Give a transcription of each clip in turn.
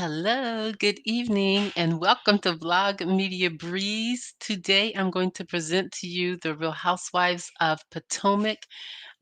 Hello, good evening, and welcome to Vlog Media Breeze. Today I'm going to present to you the Real Housewives of Potomac.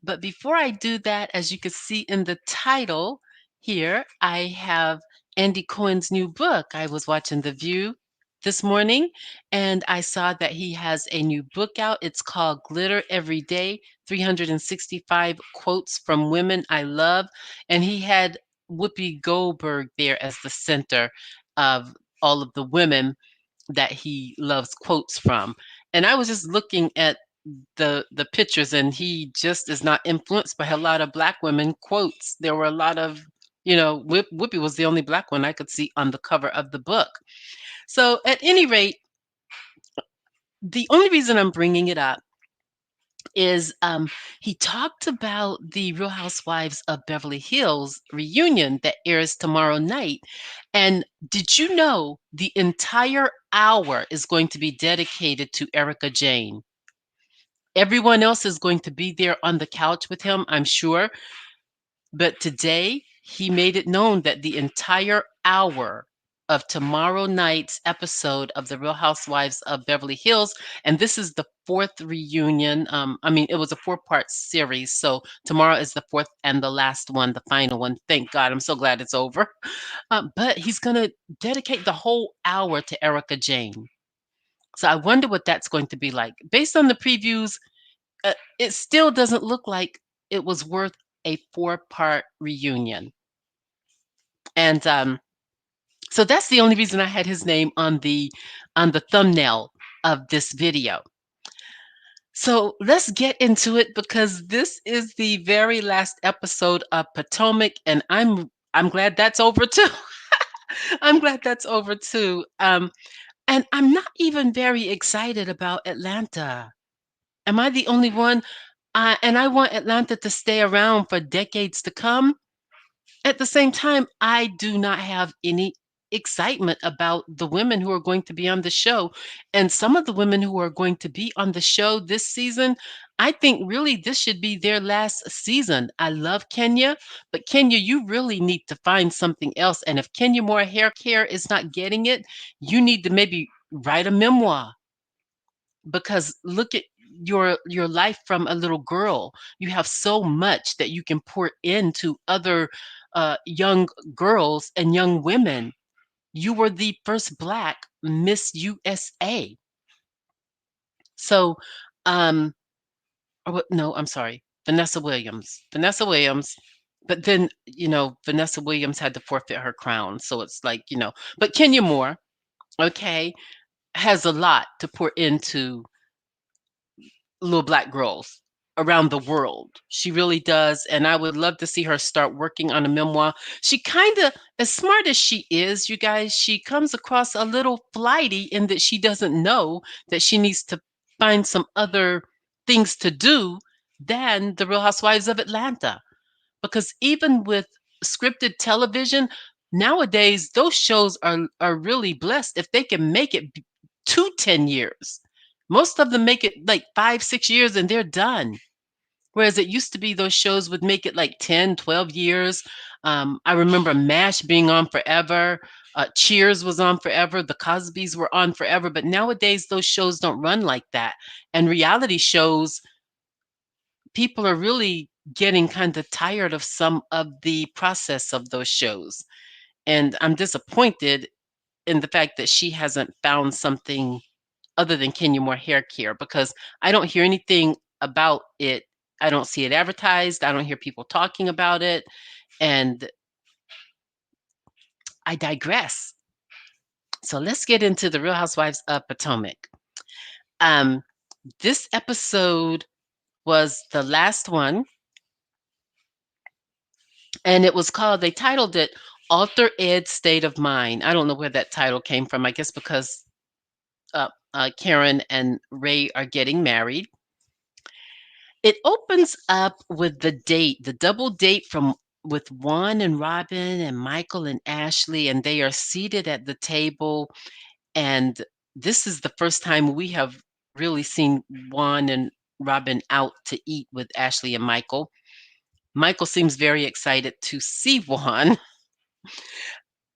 But before I do that, as you can see in the title here, I have Andy Cohen's new book. I was watching The View this morning and I saw that he has a new book out. It's called Glitter Every Day 365 Quotes from Women I Love. And he had Whoopi Goldberg there as the center of all of the women that he loves quotes from. And I was just looking at the pictures, and he just is not influenced by a lot of black women quotes. There were a lot of, Whoopi was the only black one I could see on the cover of the book. So at any rate, the only reason I'm bringing it up is he talked about the Real Housewives of Beverly Hills reunion that airs tomorrow night. And did you know the entire hour is going to be dedicated to Erica Jane? Everyone else is going to be there on the couch with him, I'm sure. But today, he made it known that the entire hour of tomorrow night's episode of The Real Housewives of Beverly Hills, and this is the fourth reunion. It was a four-part series, so tomorrow is the fourth and the last one, the final one. Thank God. I'm so glad it's over. But he's going to dedicate the whole hour to Erica Jane. So I wonder what that's going to be like. Based on the previews, it still doesn't look like it was worth a four-part reunion. And so that's the only reason I had his name on the thumbnail of this video. So let's get into it because this is the very last episode of Potomac, and I'm glad that's over too. I'm glad that's over too. And I'm not even very excited about Atlanta. Am I the only one? And I want Atlanta to stay around for decades to come. At the same time, I do not have any excitement about the women who are going to be on the show. And some of the women who are going to be on the show this season, I think really this should be their last season. I love Kenya, but Kenya, you really need to find something else. And if Kenya Moore Hair Care is not getting it, you need to maybe write a memoir, because look at your life from a little girl. You have so much that you can pour into other young girls and young women. You were the first black Miss USA. So um no, I'm sorry, Vanessa Williams. But then, Vanessa Williams had to forfeit her crown, so it's like, but Kenya Moore, okay, has a lot to pour into little black girls around the world. She really does. And I would love to see her start working on a memoir. She kind of, as smart as she is, you guys, she comes across a little flighty in that she doesn't know that she needs to find some other things to do than the Real Housewives of Atlanta. Because even with scripted television, nowadays, those shows are really blessed if they can make it to 10 years. Most of them make it like 5, 6 years and they're done. Whereas it used to be those shows would make it like 10, 12 years. I remember MASH being on forever. Cheers was on forever. The Cosbys were on forever. But nowadays, those shows don't run like that. And reality shows, people are really getting kind of tired of some of the process of those shows. And I'm disappointed in the fact that she hasn't found something other than Kenya Moore Hair Care, because I don't hear anything about it. I don't see it advertised. I don't hear people talking about it. And I digress. So let's get into the Real Housewives of Potomac. Um, this episode was the last one, and it was called, they titled it Alter Ed's State of Mind. I don't know where that title came from. I guess because Karen and Ray are getting married. It opens up with the date, the double date from with Juan and Robyn and Michael and Ashley, and they are seated at the table. And this is the first time we have really seen Juan and Robyn out to eat with Ashley and Michael. Michael seems very excited to see Juan.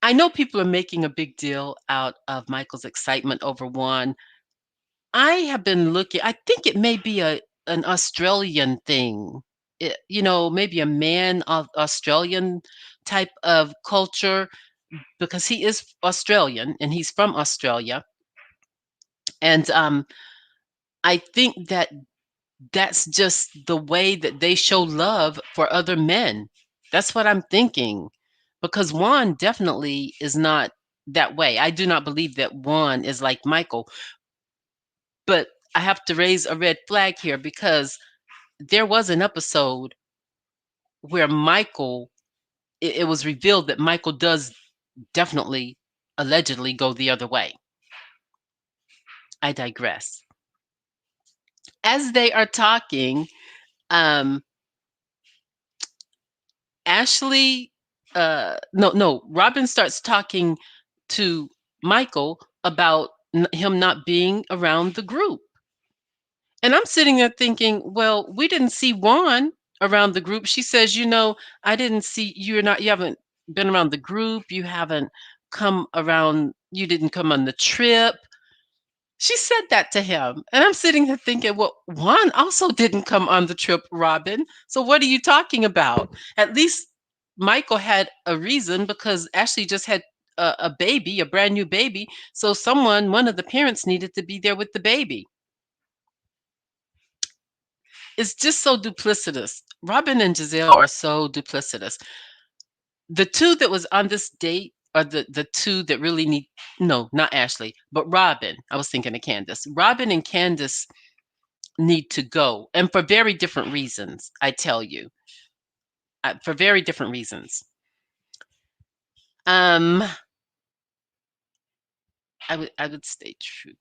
I know people are making a big deal out of Michael's excitement over Juan. I have been looking, I think it may be an Australian thing. Maybe a man of Australian type of culture because he is Australian and he's from Australia. And I think that that's just the way that they show love for other men. That's what I'm thinking. Because Juan definitely is not that way. I do not believe that Juan is like Michael. But I have to raise a red flag here because there was an episode where it was revealed that Michael does definitely, allegedly go the other way. I digress. As they are talking, um, Ashley, no, Robin starts talking to Michael about him not being around the group. And I'm sitting there thinking, well, we didn't see Juan around the group. She says, I didn't see you haven't been around the group. You haven't come around, you didn't come on the trip. She said that to him. And I'm sitting there thinking, well, Juan also didn't come on the trip, Robin. So what are you talking about? At least Michael had a reason because Ashley just had a baby, a brand new baby. So one of the parents needed to be there with the baby. It's just so duplicitous. Robin and Giselle are so duplicitous. The two that was on this date are the two that really need, no, not Ashley, but Robin. I was thinking of Candiace. Robin and Candiace need to go, and for very different reasons, I tell you. For very different reasons. Um, I would stay true.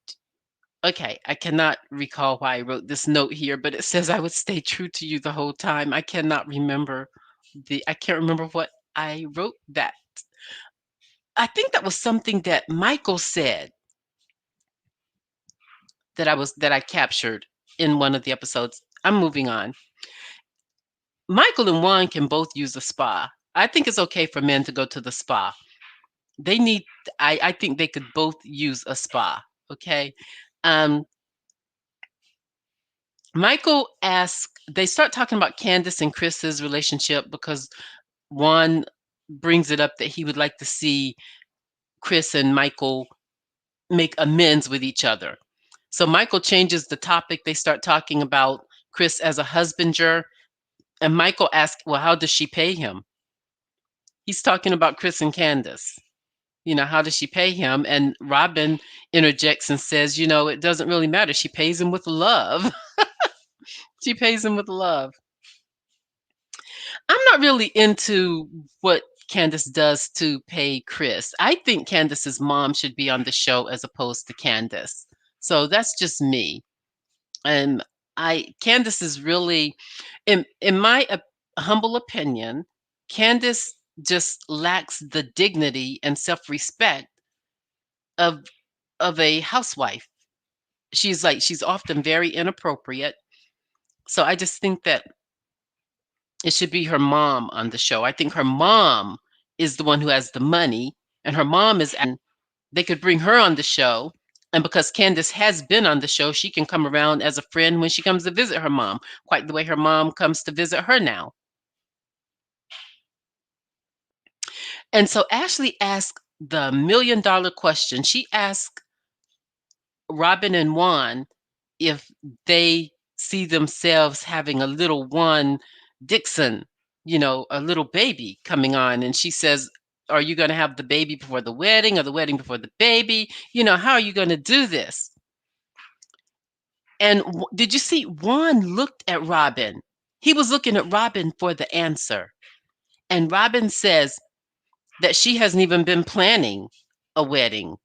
Okay, I cannot recall why I wrote this note here, but it says I would stay true to you the whole time. I can't remember what I wrote that. I think that was something that Michael said that I captured in one of the episodes. I'm moving on. Michael and Juan can both use a spa. I think it's okay for men to go to the spa. They need I think they could both use a spa. Okay. Um Michael asks, they start talking about Candiace and Chris's relationship because Juan brings it up that he would like to see Chris and Michael make amends with each other. So Michael changes the topic. They start talking about Chris as a husbander. And Michael asks, well, how does she pay him? He's talking about Chris and Candiace. How does she pay him? And Robin interjects and says, it doesn't really matter. She pays him with love. She pays him with love. I'm not really into what Candiace does to pay Chris. I think Candiace's mom should be on the show as opposed to Candiace. So that's just me. And Candiace is really, in my humble opinion, Candiace just lacks the dignity and self-respect of a housewife. She's often very inappropriate. So I just think that it should be her mom on the show. I think her mom is the one who has the money, and her mom is, and they could bring her on the show. And because Candiace has been on the show, she can come around as a friend when she comes to visit her mom, quite the way her mom comes to visit her now. And so Ashley asked the $1 million question. She asked Robin and Juan if they see themselves having a little Juan Dixon, a little baby coming on. And she says, are you going to have the baby before the wedding or the wedding before the baby? How are you going to do this? And did you see Juan looked at Robin? He was looking at Robin for the answer. And Robin says that she hasn't even been planning a wedding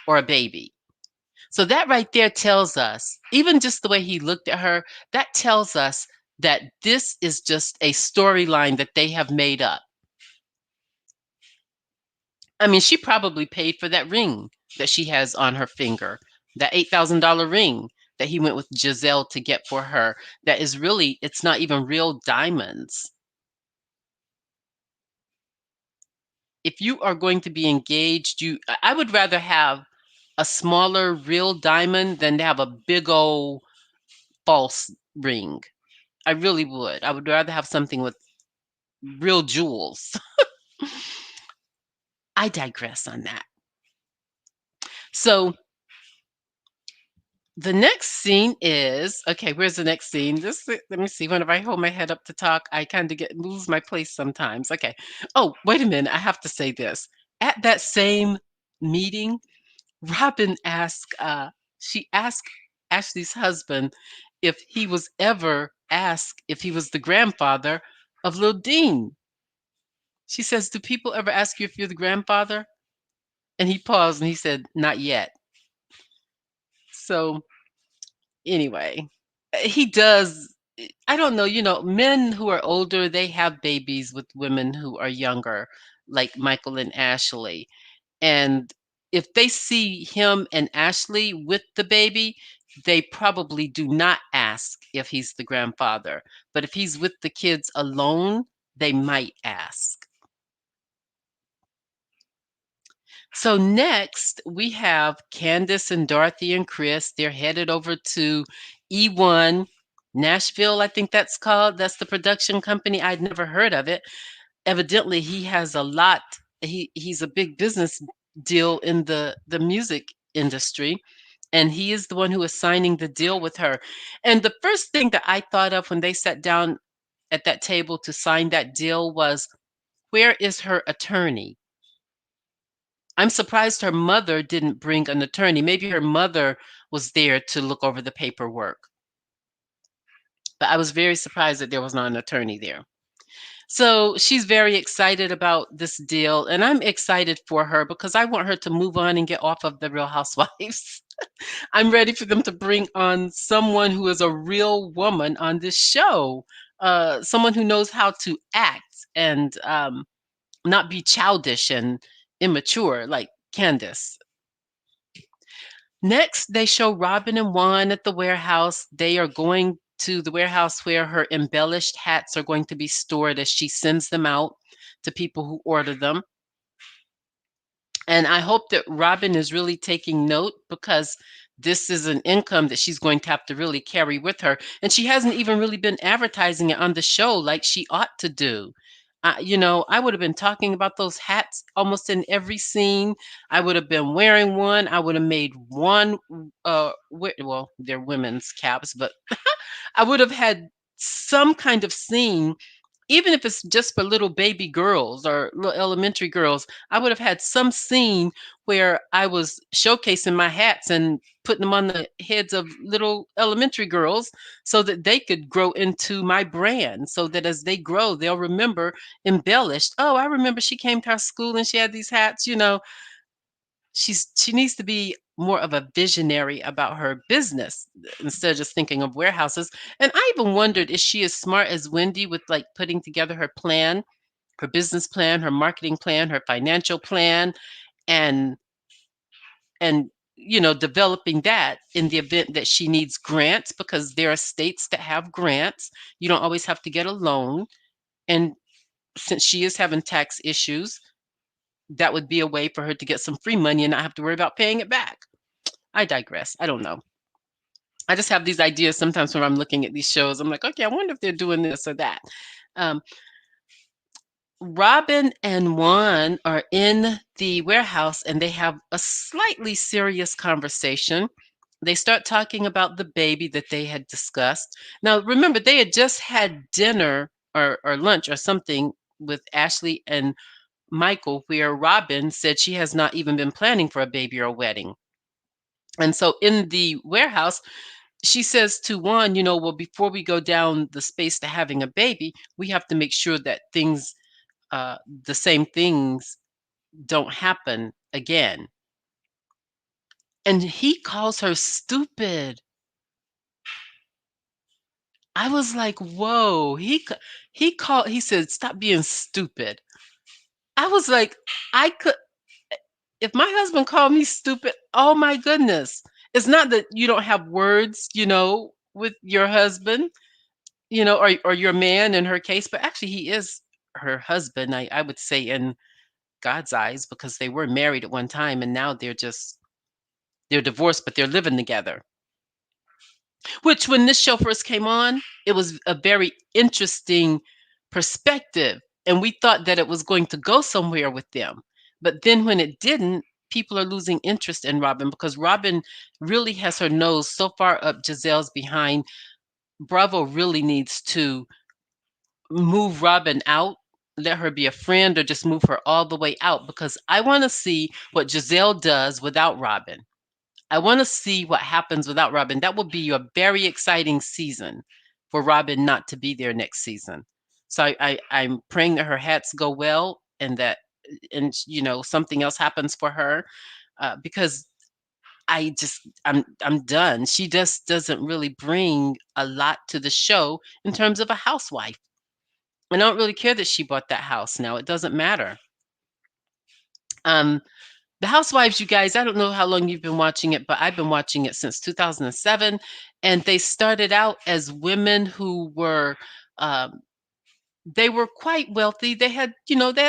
or a baby. So that right there tells us, even just the way he looked at her, that tells us that this is just a storyline that they have made up. I mean, she probably paid for that ring that she has on her finger, that $8,000 ring that he went with Giselle to get for her. That is really, it's not even real diamonds. if you are going to be engaged, I would rather have a smaller real diamond than to have a big old false ring. I really would. I would rather have something with real jewels. I digress on that. So the next scene is okay. Where's the next scene? Let me see. Whenever I hold my head up to talk, I kind of get lose my place sometimes. Okay. Oh, wait a minute. I have to say this. At that same meeting, Robin asked. She asked Ashley's husband if he was ever asked if he was the grandfather of Lil Dean. She says, "Do people ever ask you if you're the grandfather?" And he paused and he said, "Not yet." So anyway. He does. I don't know, men who are older, they have babies with women who are younger, like Michael and Ashley. And if they see him and Ashley with the baby, they probably do not ask if he's the grandfather. But if he's with the kids alone, they might ask. So next we have Candiace and Dorothy and Chris. They're headed over to E1 Nashville, I think that's called. That's the production company. I'd never heard of it. Evidently, he has a lot. He's a big business deal in the music industry, and he is the one who is signing the deal with her. And the first thing that I thought of when they sat down at that table to sign that deal was, where is her attorney? I'm surprised her mother didn't bring an attorney. Maybe her mother was there to look over the paperwork. But I was very surprised that there was not an attorney there. So she's very excited about this deal, and I'm excited for her because I want her to move on and get off of the Real Housewives. I'm ready for them to bring on someone who is a real woman on this show, someone who knows how to act and not be childish and immature like Candiace. Next, they show Robin and Juan at the warehouse. They are going to the warehouse where her embellished hats are going to be stored as she sends them out to people who order them. And I hope that Robin is really taking note because this is an income that she's going to have to really carry with her. And she hasn't even really been advertising it on the show like she ought to do. I would have been talking about those hats almost in every scene. I would have been wearing one. I would have made one. Well, they're women's caps, but I would have had some kind of scene, even if it's just for little baby girls or little elementary girls. I would have had some scene where I was showcasing my hats and putting them on the heads of little elementary girls so that they could grow into my brand, so that as they grow, they'll remember embellished. Oh, I remember she came to our school and she had these hats. She needs to be more of a visionary about her business instead of just thinking of warehouses. And I even wondered, is she as smart as Wendy with like putting together her plan, her business plan, her marketing plan, her financial plan, and developing that in the event that she needs grants, because there are states that have grants. You don't always have to get a loan. And since she is having tax issues, that would be a way for her to get some free money and not have to worry about paying it back. I digress. I don't know. I just have these ideas sometimes when I'm looking at these shows. I'm like, okay, I wonder if they're doing this or that. Um, Robin and Juan are in the warehouse and they have a slightly serious conversation. They start talking about the baby that they had discussed. Now, remember, they had just had dinner or lunch or something with Ashley and Michael, where Robin said she has not even been planning for a baby or a wedding. And so in the warehouse, she says to Juan, well, before we go down the space to having a baby, we have to make sure that the same things don't happen again. And he calls her stupid. I was like, whoa. He said, stop being stupid. I was like, I could, if my husband called me stupid, oh my goodness. It's not that you don't have words, with your husband, or your man in her case, but actually he is her husband, I would say, in God's eyes because they were married at one time and now they're divorced, but they're living together. Which when this show first came on, it was a very interesting perspective, and we thought that it was going to go somewhere with them. But then when it didn't, people are losing interest in Robin because Robin really has her nose so far up Giselle's behind. Bravo really needs to move Robin out, let her be a friend, or just move her all the way out because I want to see what Giselle does without Robin. I want to see what happens without Robin. That will be a very exciting season for Robin not to be there next season. So I'm praying that her hats go well and that something else happens for her because I'm done. She just doesn't really bring a lot to the show in terms of a housewife. I don't really care that she bought that house now. It doesn't matter. Um, The Housewives, you guys, I don't know how long you've been watching it, but I've been watching it since 2007. And they started out as women who were, um, they were quite wealthy. They had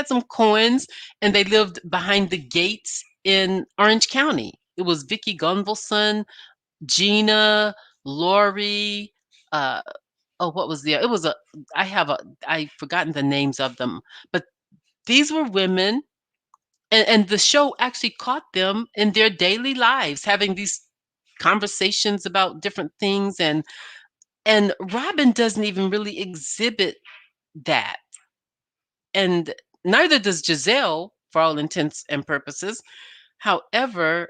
some coins and they lived behind the gates in Orange County. It was Vicky Gunvalson, Gina, Lori, uh, oh, what was the, it was a, I've forgotten the names of them, but these were women and the show actually caught them in their daily lives having these conversations about different things and Robin doesn't even really exhibit that, and neither does Giselle for all intents and purposes. However,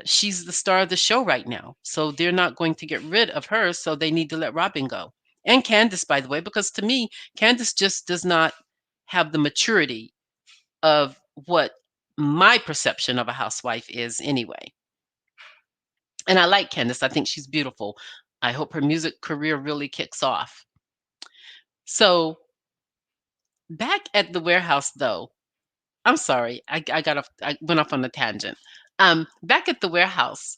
she's the star of the show right now, so they're not going to get rid of her, so they need to let Robin go. And Candiace, by the way, because to me Candiace just does not have the maturity of what my perception of a housewife is anyway. And I like Candiace. I think she's beautiful. I hope her music career really kicks off. So back at the warehouse though, I'm sorry, I went off on a tangent. Back at the warehouse,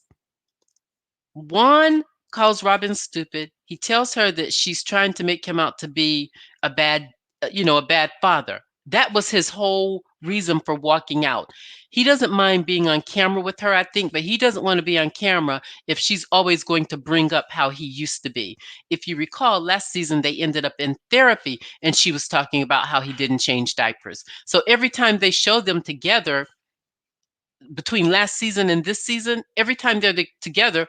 Juan calls Robin stupid. He tells her that she's trying to make him out to be a a bad father. That was his whole reason for walking out. He doesn't mind being on camera with her, I think, but he doesn't want to be on camera if she's always going to bring up how he used to be. If you recall, last season they ended up in therapy and she was talking about how he didn't change diapers. So every time they show them together, between last season and this season, every time they're together,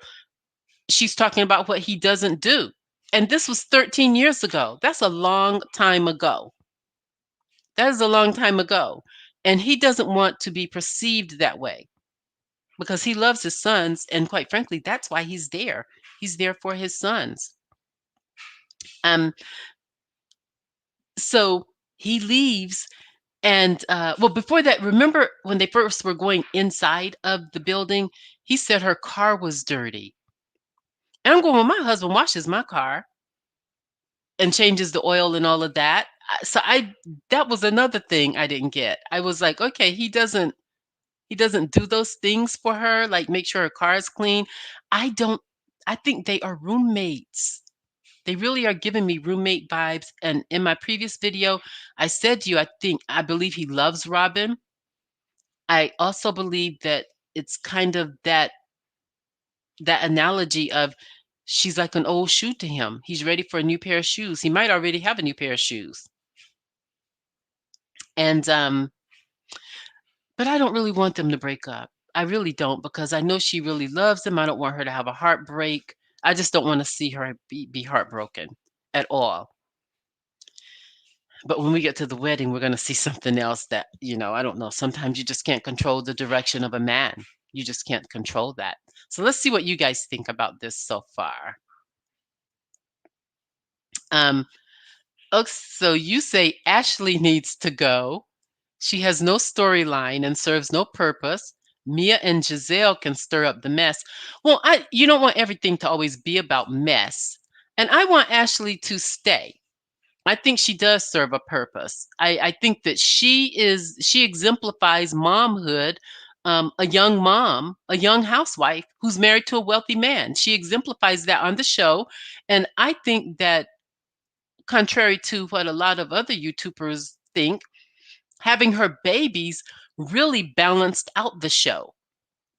she's talking about what he doesn't do. And this was 13 years ago. That's a long time ago. That is a long time ago. And he doesn't want to be perceived that way because he loves his sons. And quite frankly, that's why he's there. He's there for his sons. Um, so he leaves. And well, before that, remember when they first were going inside of the building, he said her car was dirty. And I'm going, well, my husband washes my car and changes the oil and all of that. So I that was another thing I didn't get. I was like, okay, he doesn't do those things for her, like make sure her car is clean. I don't I think they are roommates. They really are giving me roommate vibes. And in my previous video, I said to you, I believe he loves Robin. I also believe that it's kind of that analogy of she's like an old shoe to him. He's ready for a new pair of shoes. He might already have a new pair of shoes. And but I don't really want them to break up. I really don't because I know she really loves him. I don't want her to have a heartbreak. I just don't want to see her be heartbroken at all. But when we get to the wedding, we're going to see something else that, I don't know. Sometimes you just can't control the direction of a man. You just can't control that. So let's see what you guys think about this so far. Um, oh, so you say Ashley needs to go. She has no storyline and serves no purpose. Mia and Giselle can stir up the mess. Well, you don't want everything to always be about mess. And I want Ashley to stay. I think she does serve a purpose. I think that she exemplifies momhood, a young mom, a young housewife who's married to a wealthy man. She exemplifies that on the show. And I think that contrary to what a lot of other YouTubers think, having her babies really balanced out the show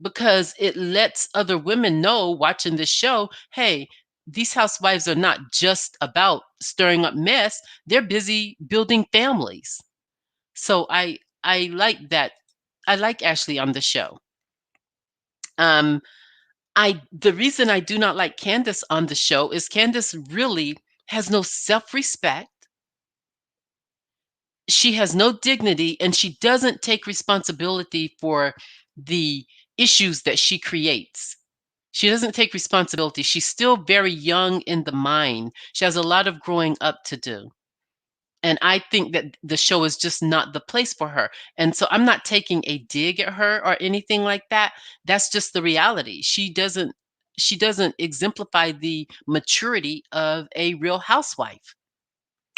because it lets other women know watching the show, hey, these housewives are not just about stirring up mess, they're busy building families. So I like that. I like Ashley on the show. Um I the reason I do not like Candiace on the show is Candiace really has no self-respect. She has no dignity and she doesn't take responsibility for the issues that she creates. She doesn't take responsibility. She's still very young in the mind. She has a lot of growing up to do. And I think that the show is just not the place for her. And so I'm not taking a dig at her or anything like that. That's just the reality. She doesn't exemplify the maturity of a real housewife.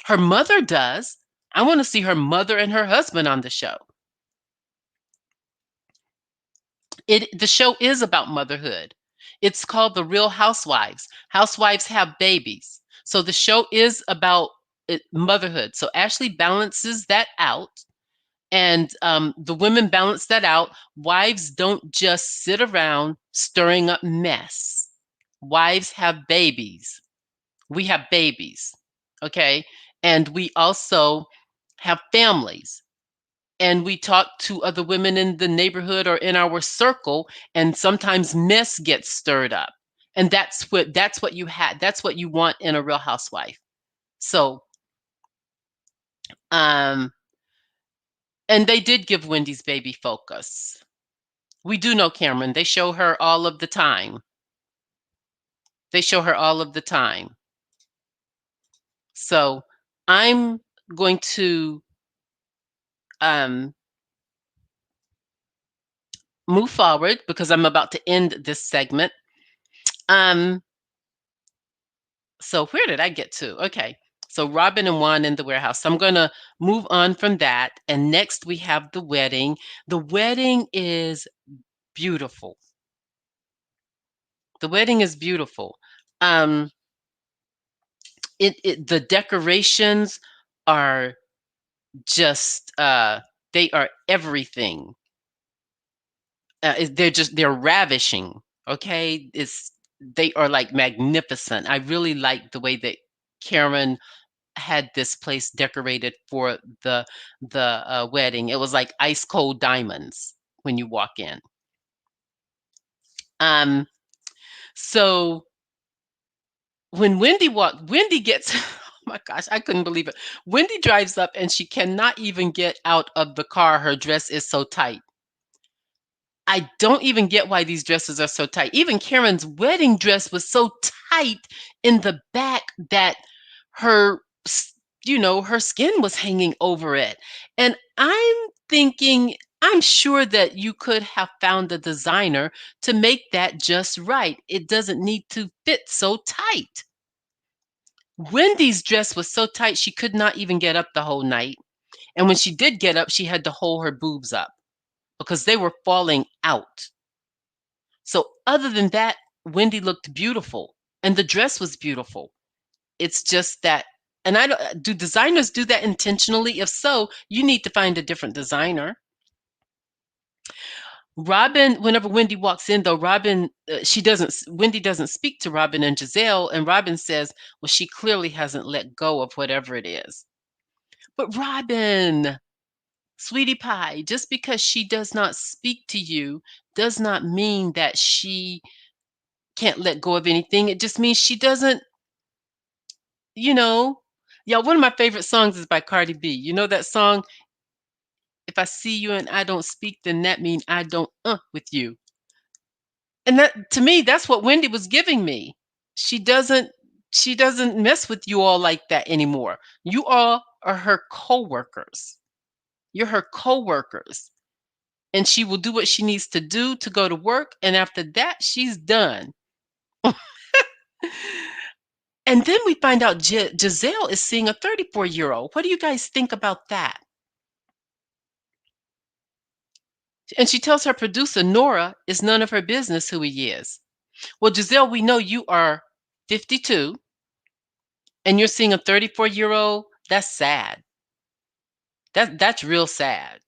Her mother does. I want to see her mother and her husband on the show. The show is about motherhood. It's called The Real Housewives. Housewives have babies. So the show is about motherhood. So Ashley balances that out, and the women balance that out. Wives don't just sit around stirring up mess. Wives have babies. We have babies. Okay. And we also have families, and we talk to other women in the neighborhood or in our circle, and sometimes mess gets stirred up, and that's what you had, that's what you want in a real housewife. So um and they did give Wendy's baby focus. We do know Cameron, they show her all of the time. They show her all of the time. So I'm going to um move forward because I'm about to end this segment. um So where did I get to? Okay. So Robin and Juan in the warehouse. So I'm going to move on from that. And next we have the wedding. The wedding is beautiful. The wedding is beautiful. Um, the decorations are just they are everything. They're ravishing. Okay, it's they are like magnificent. I really like the way that Karen had this place decorated for the wedding. It was like ice cold diamonds when you walk in. Um, so when Wendy gets, oh my gosh, I couldn't believe it. Wendy drives up and she cannot even get out of the car. Her dress is so tight. I don't even get why these dresses are so tight. Even Karen's wedding dress was so tight in the back that her, her skin was hanging over it. And I'm thinking, I'm sure that you could have found a designer to make that just right. It doesn't need to fit so tight. Wendy's dress was so tight she could not even get up the whole night. And when she did get up, she had to hold her boobs up because they were falling out. So other than that, Wendy looked beautiful and the dress was beautiful. It's just that, and I don't, do designers do that intentionally? If so, you need to find a different designer. Robin, whenever Wendy walks in, though, Wendy doesn't speak to Robin and Giselle, and Robin says, well, she clearly hasn't let go of whatever it is. But Robin, sweetie pie, just because she does not speak to you does not mean that she can't let go of anything. It just means she doesn't, you know. Yeah, one of my favorite songs is by Cardi B. You know that song, If I See You and I Don't Speak, then that means I don't with you. And that, to me, that's what Wendy was giving me. She doesn't she doesn't mess with you all like that anymore. You all are her co-workers. You're her co-workers. And she will do what she needs to do to go to work, and after that, she's done. And then we find out Giselle is seeing a 34-year-old. What do you guys think about that? And she tells her producer, Nora, it's none of her business who he is. Well, Giselle, we know you are 52 and you're seeing a 34-year-old. That's sad. That's real sad.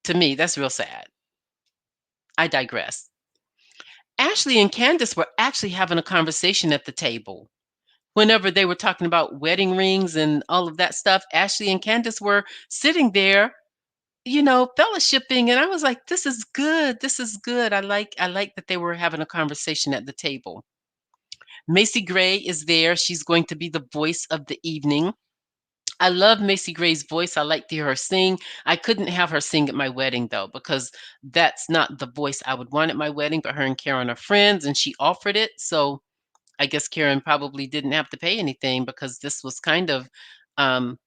To me, that's real sad. I digress. Ashley and Candace were actually having a conversation at the table. Whenever they were talking about wedding rings and all of that stuff, Ashley and Candace were sitting there, fellowshipping, and I was like, "This is good. This is good." I like that they were having a conversation at the table. Macy Gray is there. She's going to be the voice of the evening. I love Macy Gray's voice. I like to hear her sing. I couldn't have her sing at my wedding though, because that's not the voice I would want at my wedding. But her and Karen are friends, and she offered it. So I guess Karen probably didn't have to pay anything because um,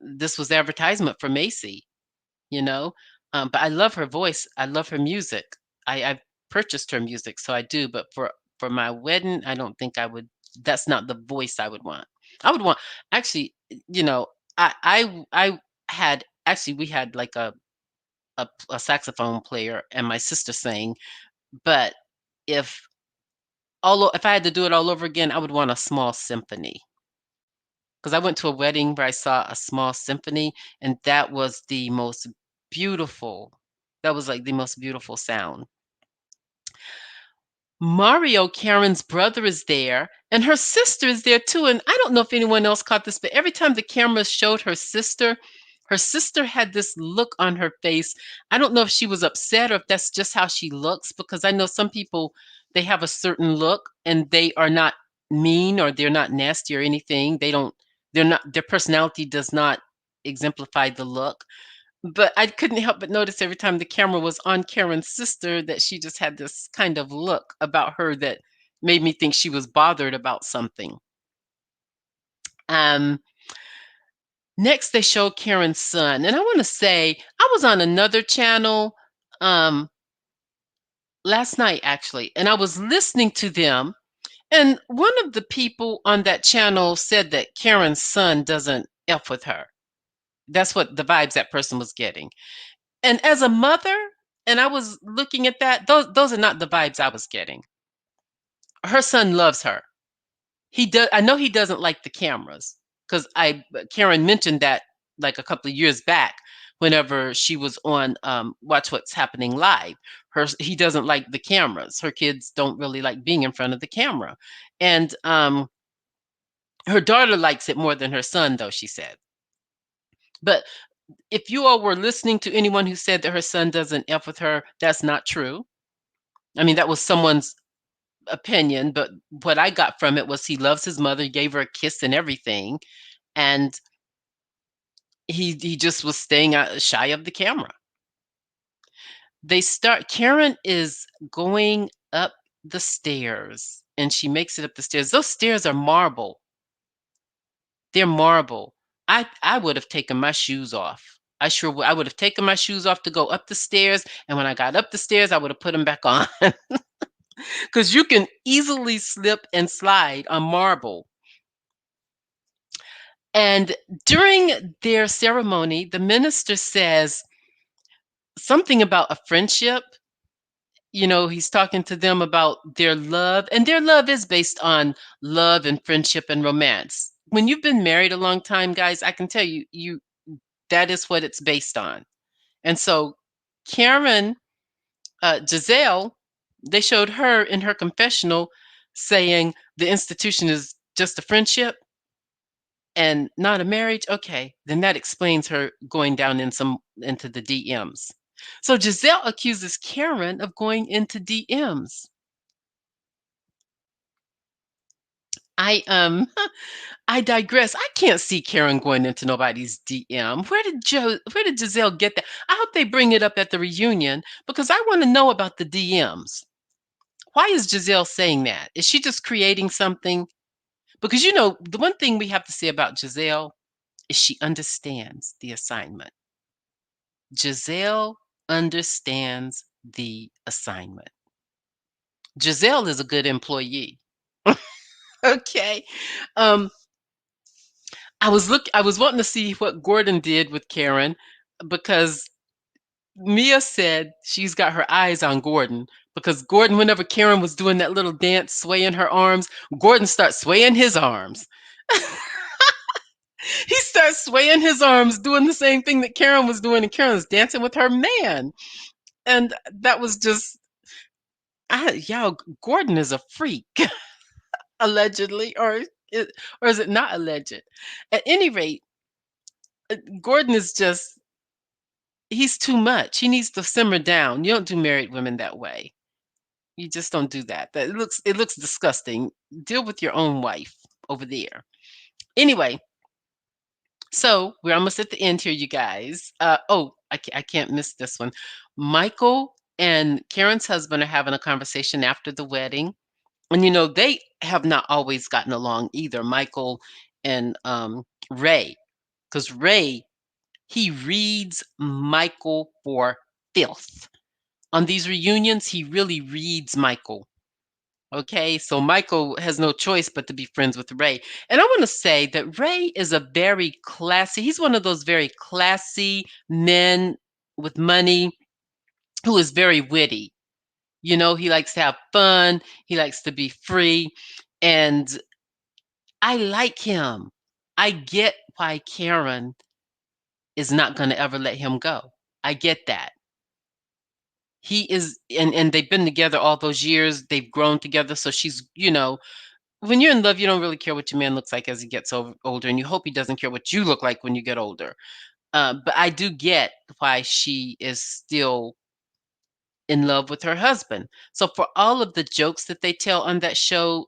this was advertisement for Macy, you know. But I love her voice. I love her music. I've purchased her music, so I do. But for my wedding, I don't think I would. That's not the voice I would want. I would want actually, you know, I had actually we had like a saxophone player and my sister sang. But if if I had to do it all over again, I would want a small symphony. Because I went to a wedding where I saw a small symphony, and that was the most beautiful. That was like the most beautiful sound. Mario, Karen's brother, is there, and her sister is there too. And I don't know if anyone else caught this, but every time the camera showed her sister had this look on her face. I don't know if she was upset or if that's just how she looks, because I know some people, they have a certain look and they are not mean or they're not nasty or anything. They're not, their personality does not exemplify the look. But I couldn't help but notice every time the camera was on Karen's sister that she just had this kind of look about her that made me think she was bothered about something. Um, Next, they showed Karen's son. And I want to say, I was on another channel um, last night, actually, and I was listening to them. And one of the people on that channel said that Karen's son doesn't F with her. That's what the vibes that person was getting. And as a mother, and I was looking at that, those are not the vibes I was getting. Her son loves her. He does. I know he doesn't like the cameras because I Karen mentioned that like a couple of years back whenever she was on Watch What's Happening Live. He doesn't like the cameras. Her kids don't really like being in front of the camera. And her daughter likes it more than her son, though, she said. But if you all were listening to anyone who said that her son doesn't F with her, that's not true. I mean, that was someone's opinion, but what I got from it was he loves his mother, he gave her a kiss and everything, and he just was staying out shy of the camera. Karen is going up the stairs and she makes it up the stairs. Those stairs are marble. They're marble. I would have taken my shoes off. I would have taken my shoes off to go up the stairs, and when I got up the stairs, I would have put them back on. Because you can easily slip and slide on marble. And during their ceremony, the minister says something about a friendship. He's talking to them about their love, and their love is based on love and friendship and romance. When you've been married a long time, guys, I can tell you that is what it's based on. And so Karen, Giselle, they showed her in her confessional saying the institution is just a friendship and not a marriage. Okay, then that explains her going down into the DMs. So Giselle accuses Karen of going into DMs. I I digress. I can't see Karen going into nobody's DM. Where did Giselle get that? I hope they bring it up at the reunion because I want to know about the DMs. Why is Giselle saying that? Is she just creating something? Because the one thing we have to say about Giselle is she understands the assignment. Giselle understands the assignment. Giselle is a good employee. Okay. Um, I was wanting to see what Gordon did with Karen because Mia said she's got her eyes on Gordon because Gordon, whenever Karen was doing that little dance, swaying her arms, Gordon starts swaying his arms. He starts swaying his arms, doing the same thing that Karen was doing, and Karen was dancing with her man. And that was just, y'all, Gordon is a freak, allegedly, or is it not alleged? At any rate, Gordon is just, he's too much. He needs to simmer down. You don't do married women that way. You just don't do that. It looks disgusting. Deal with your own wife over there. Anyway, so we're almost at the end here, you guys. I can't miss this one. Michael and Karen's husband are having a conversation after the wedding, and they have not always gotten along either. Michael and Ray, because Ray, he reads Michael for filth. On these reunions, he really reads Michael. Okay, so Michael has no choice but to be friends with Ray. And I want to say that Ray is a very classy, he's one of those very classy men with money who is very witty. He likes to have fun, he likes to be free, and I like him. I get why Karen is not going to ever let him go. I get that. He is, and they've been together all those years. They've grown together, so she's. When you're in love, you don't really care what your man looks like as he gets older, and you hope he doesn't care what you look like when you get older. But I do get why she is still in love with her husband. So for all of the jokes that they tell on that show,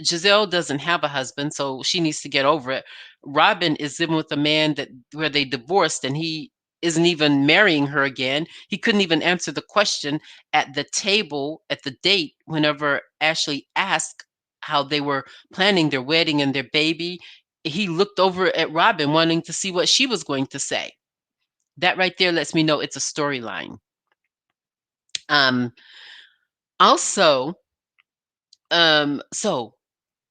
Giselle doesn't have a husband, so she needs to get over it. Robin is living with a man that where they divorced, and he isn't even marrying her again. He couldn't even answer the question at the table at the date whenever Ashley asked how they were planning their wedding and their baby. He looked over at Robin wanting to see what she was going to say. That right there lets me know it's a storyline. Um, also, so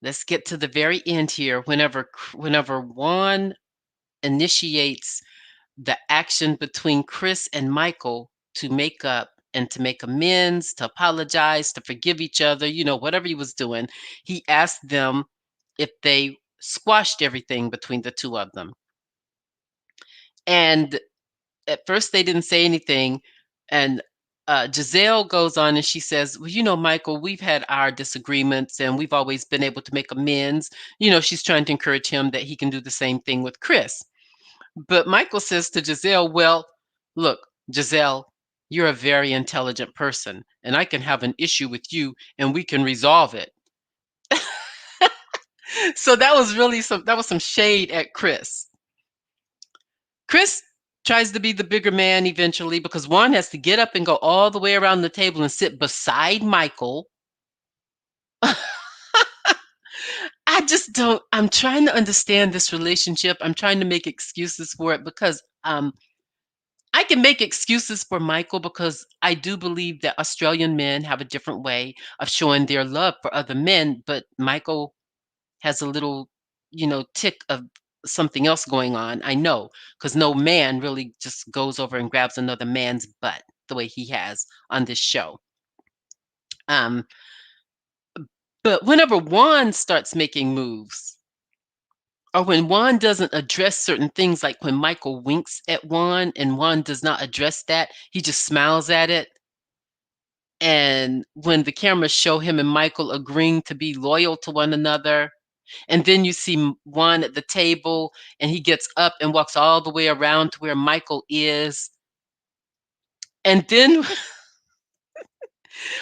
let's get to the very end here. Whenever Juan initiates the action between Chris and Michael to make up and to make amends, to apologize, to forgive each other, whatever he was doing, he asked them if they squashed everything between the two of them. And at first they didn't say anything. And Giselle goes on and she says, well, Michael, we've had our disagreements and we've always been able to make amends. She's trying to encourage him that he can do the same thing with Chris. But Michael says to Giselle, well, look, Giselle, you're a very intelligent person and I can have an issue with you and we can resolve it. So that was some shade at Chris. Chris tries to be the bigger man eventually because Juan has to get up and go all the way around the table and sit beside Michael. I just don't, I'm trying to understand this relationship. I'm trying to make excuses for it because I can make excuses for Michael because I do believe that Australian men have a different way of showing their love for other men, but Michael has a little, tick of something else going on. I know, because no man really just goes over and grabs another man's butt the way he has on this show. Um, but whenever Juan starts making moves, or when Juan doesn't address certain things, like when Michael winks at Juan and Juan does not address that, he just smiles at it. And when the cameras show him and Michael agreeing to be loyal to one another, and then you see Juan at the table and he gets up and walks all the way around to where Michael is. And then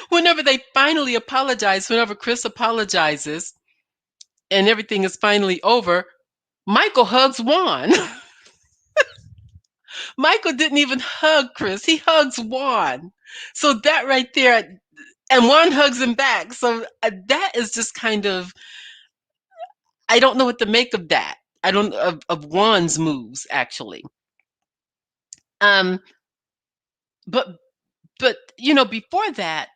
whenever they finally apologize, whenever Chris apologizes and everything is finally over, Michael hugs Juan. Michael didn't even hug Chris, he hugs Juan. So that right there, and Juan hugs him back. So that is just kind of, I don't know what to make of that. I don't of Juan's moves actually. Um, but before that,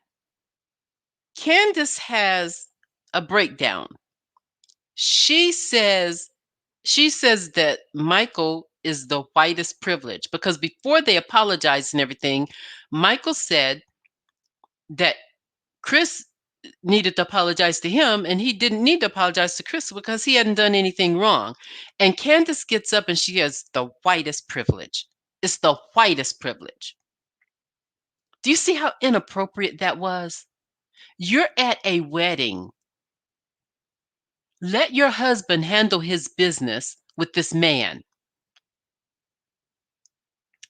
Candiace has a breakdown. She says she says that Michael is the whitest privilege because before they apologized and everything, Michael said that Chris needed to apologize to him, and he didn't need to apologize to Crystal because he hadn't done anything wrong. And Candace gets up and she has the whitest privilege. It's the whitest privilege. Do you see how inappropriate that was? You're at a wedding. Let your husband handle his business with this man,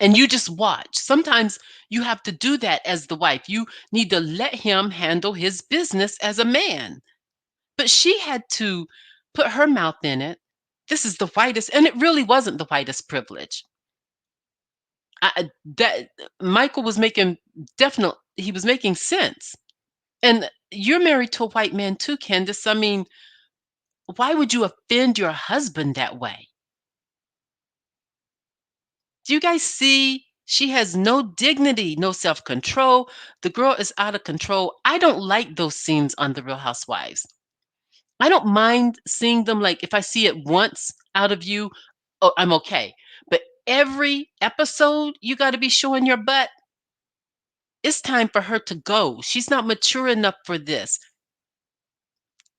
and you just watch. Sometimes you have to do that as the wife. You need to let him handle his business as a man. But she had to put her mouth in it. This is the whitest, and it really wasn't the whitest privilege. That Michael was making definite. He was making sense. And you're married to a white man too, Candace. I mean, why would you offend your husband that way? Do you guys see? She has no dignity, no self control. The girl is out of control. I don't like those scenes on The Real Housewives. I don't mind seeing them. Like, if I see it once out of you, oh, I'm okay. But every episode, you got to be showing your butt. It's time for her to go. She's not mature enough for this.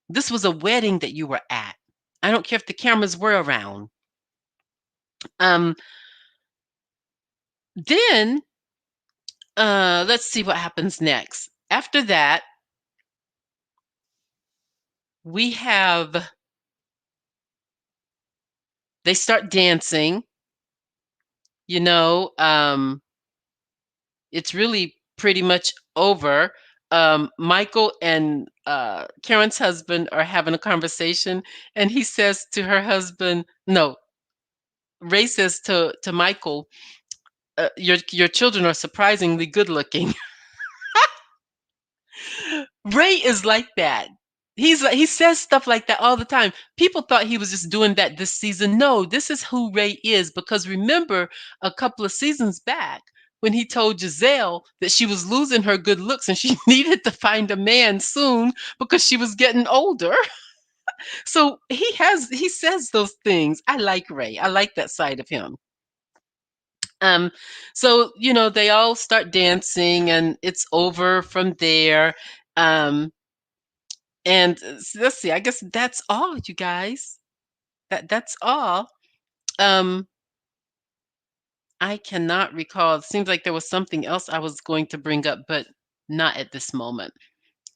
This was a wedding that you were at. I don't care if the cameras were around. Um, then let's see what happens next. After that, we have they start dancing. You know, it's really pretty much over. Michael and Karen's husband are having a conversation, and he says to her husband, no, Ray says to Michael, your children are surprisingly good looking. Ray is like that. He says stuff like that all the time. People thought he was just doing that this season. No, this is who Ray is, because remember a couple of seasons back when he told Giselle that she was losing her good looks and she needed to find a man soon because she was getting older. So he says those things. I like Ray. I like that side of him. Um so they all start dancing and it's over from there. Um And let's see, I guess that's all, you guys. That's all. Um, I cannot recall. It seems like there was something else I was going to bring up, but not at this moment.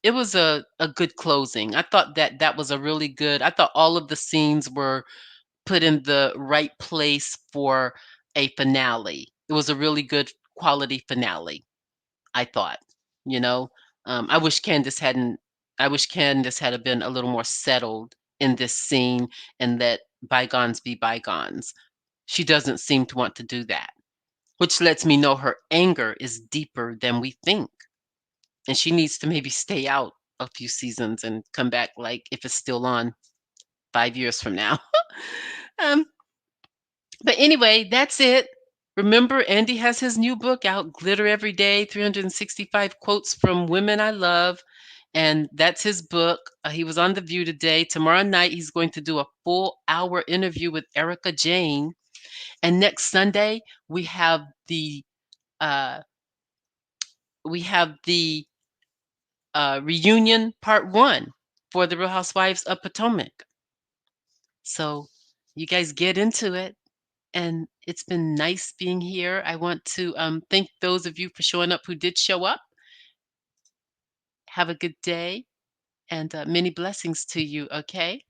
It was a good closing. I thought that was a really good. I thought all of the scenes were put in the right place for a finale. It was a really good quality finale, I thought, you know. I wish Candace had been a little more settled in this scene and let bygones be bygones. She doesn't seem to want to do that, which lets me know her anger is deeper than we think. And she needs to maybe stay out a few seasons and come back, like, if it's still on 5 years from now. um, But anyway, that's it. Remember, Andy has his new book out, Glitter Every Day, 365 Quotes from Women I Love. And that's his book. He was on The View today. Tomorrow night, he's going to do a full hour interview with Erica Jane. And next Sunday, uh, we have the reunion part one for the Real Housewives of Potomac. So you guys get into it. And it's been nice being here. I want to thank those of you for showing up who did show up. Have a good day and many blessings to you. Okay.